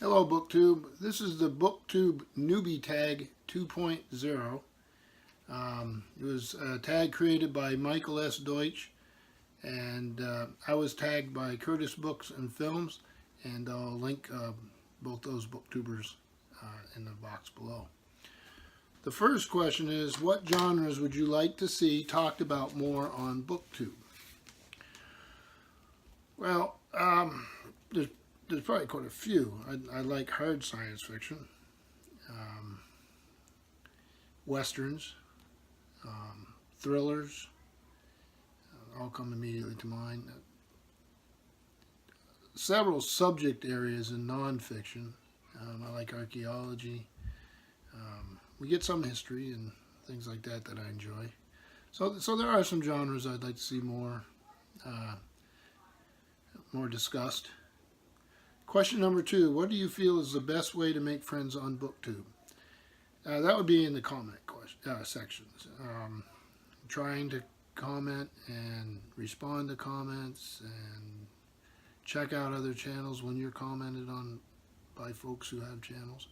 Hello BookTube. This is the BookTube Newbie tag 2.0. It was a tag created by Michael S. Deutsch, and I was tagged by Curtis Books and Films, and I'll link both those booktubers in the box below. The first question is, what genres would you like to see talked about more on BookTube? Well, there's probably quite a few. I like hard science fiction, westerns, thrillers, all come immediately to mind. Several subject areas in nonfiction. I like archaeology. We get some history and things like that I enjoy. So there are some genres I'd like to see more discussed. Question number 2, what do you feel is the best way to make friends on BookTube? That would be in the comment sections. Trying to comment and respond to comments and check out other channels when you're commented on by folks who have channels.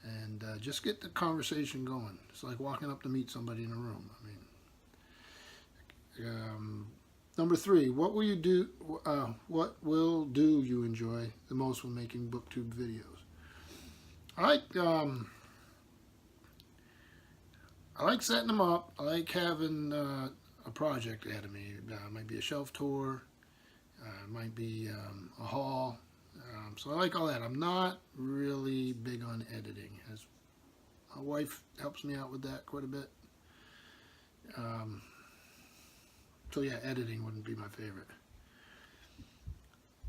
And just get the conversation going. It's like walking up to meet somebody in a room. Number 3, what will you enjoy the most when making BookTube videos? I like setting them up. I like having a project ahead of me. It might be a shelf tour. It might be a haul. So I like all that. I'm not really big on editing. As my wife helps me out with that quite a bit. So yeah, editing wouldn't be my favorite.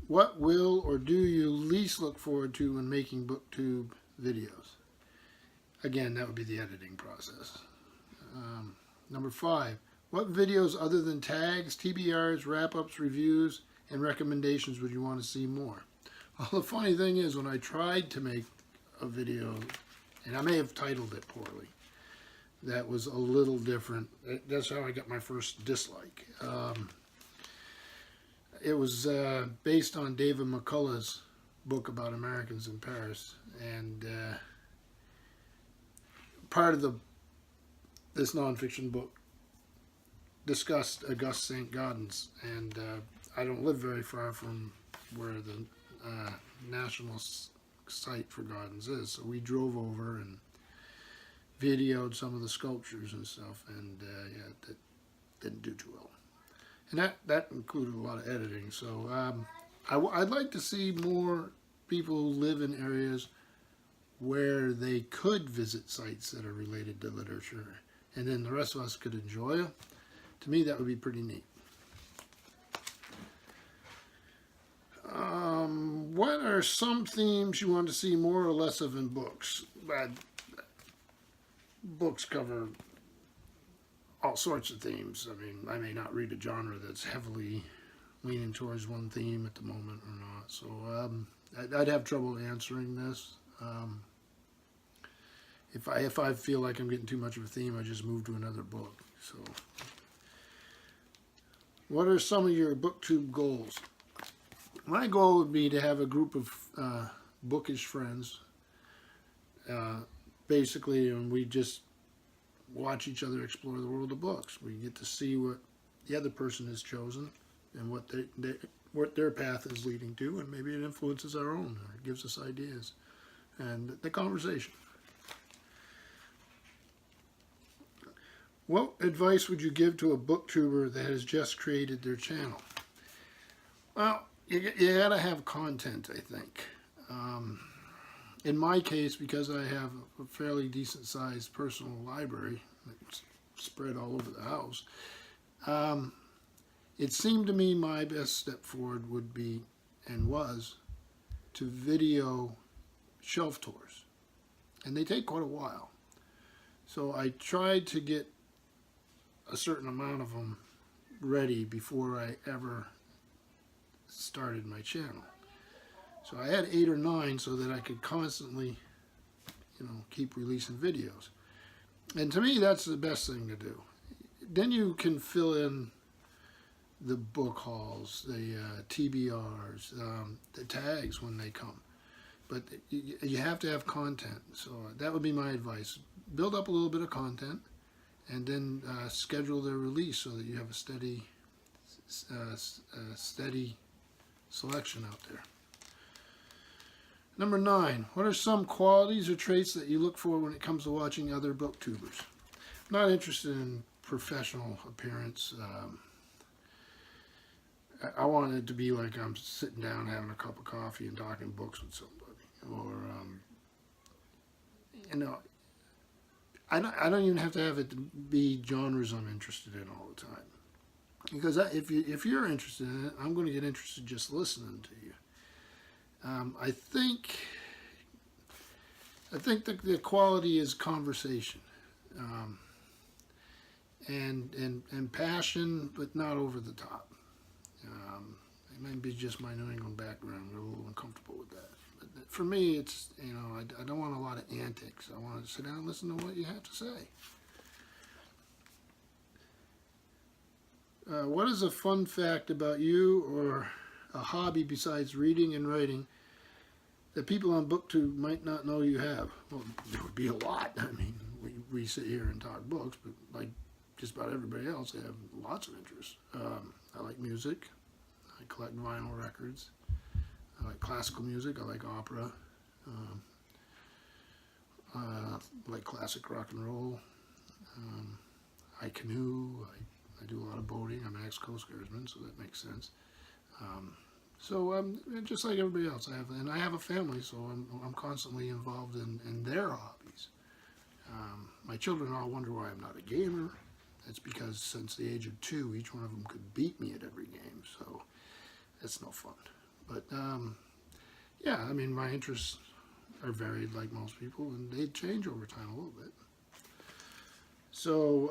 What will or do you least look forward to when making BookTube videos? Again, that would be the editing process. Number 5, what videos other than tags, TBRs, wrap-ups, reviews, and recommendations would you want to see more? Well, the funny thing is, when I tried to make a video, and I may have titled it poorly, that was a little different. That's how I got my first dislike. It was based on David McCullough's book about Americans in Paris, and part of this nonfiction book discussed Auguste St. Gaudens, and I don't live very far from where the national site for Gaudens is, so we drove over and videoed some of the sculptures and stuff, and yeah, that didn't do too well. And that included a lot of editing. So I'd like to see more people who live in areas where they could visit sites that are related to literature, and then the rest of us could enjoy it. To me, that would be pretty neat. What are some themes you want to see more or less of in books? Books cover all sorts of themes. I mean, I may not read a genre that's heavily leaning towards one theme at the moment or not. So I'd have trouble answering this. If I feel like I'm getting too much of a theme, I just move to another book. So, what are some of your BookTube goals? My goal would be to have a group of bookish friends. Basically, and we just watch each other explore the world of books. We get to see what the other person has chosen and what their path is leading to, and maybe it influences our own, or it gives us ideas, and the conversation. What advice would you give to a booktuber that has just created their channel? Well, you gotta have content, I think. In my case, because I have a fairly decent sized personal library spread all over the house, it seemed to me my best step forward would be, and was, to video shelf tours. And they take quite a while. So I tried to get a certain amount of them ready before I ever started my channel. So I had 8 or 9 so that I could constantly, keep releasing videos. And to me, that's the best thing to do. Then you can fill in the book hauls, the TBRs, the tags when they come. but you have to have content. So that would be my advice. Build up a little bit of content, and then schedule their release so that you have a steady selection out there. Number 9, what are some qualities or traits that you look for when it comes to watching other booktubers? I'm not interested in professional appearance. I want it to be like I'm sitting down having a cup of coffee and talking books with somebody. Or, I don't even have to have it be genres I'm interested in all the time. Because if you're interested in it, I'm going to get interested just listening to you. I think the quality is conversation, and passion, but not over the top. It may be just my New England background. I'm a little uncomfortable with that. But for me, it's, I don't want a lot of antics. I want to sit down and listen to what you have to say. What is a fun fact about you or a hobby besides reading and writing that people on BookTube might not know you have? Well, there would be a lot. I mean, we sit here and talk books, but like just about everybody else, I have lots of interests. I like music. I collect vinyl records. I like classical music. I like opera. I like classic rock and roll. I canoe. I do a lot of boating. I'm an ex-Coast Guardsman, so that makes sense. Just like everybody else, I have a family, so I'm constantly involved in their hobbies. My children all wonder why I'm not a gamer. That's because since the age of 2, each one of them could beat me at every game, so that's no fun. But yeah, I mean, my interests are varied like most people, and they change over time a little bit. So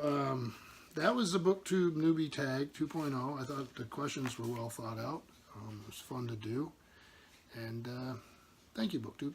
that was the BookTube Newbie Tag 2.0. I thought the questions were well thought out. It was fun to do. And thank you, BookTube.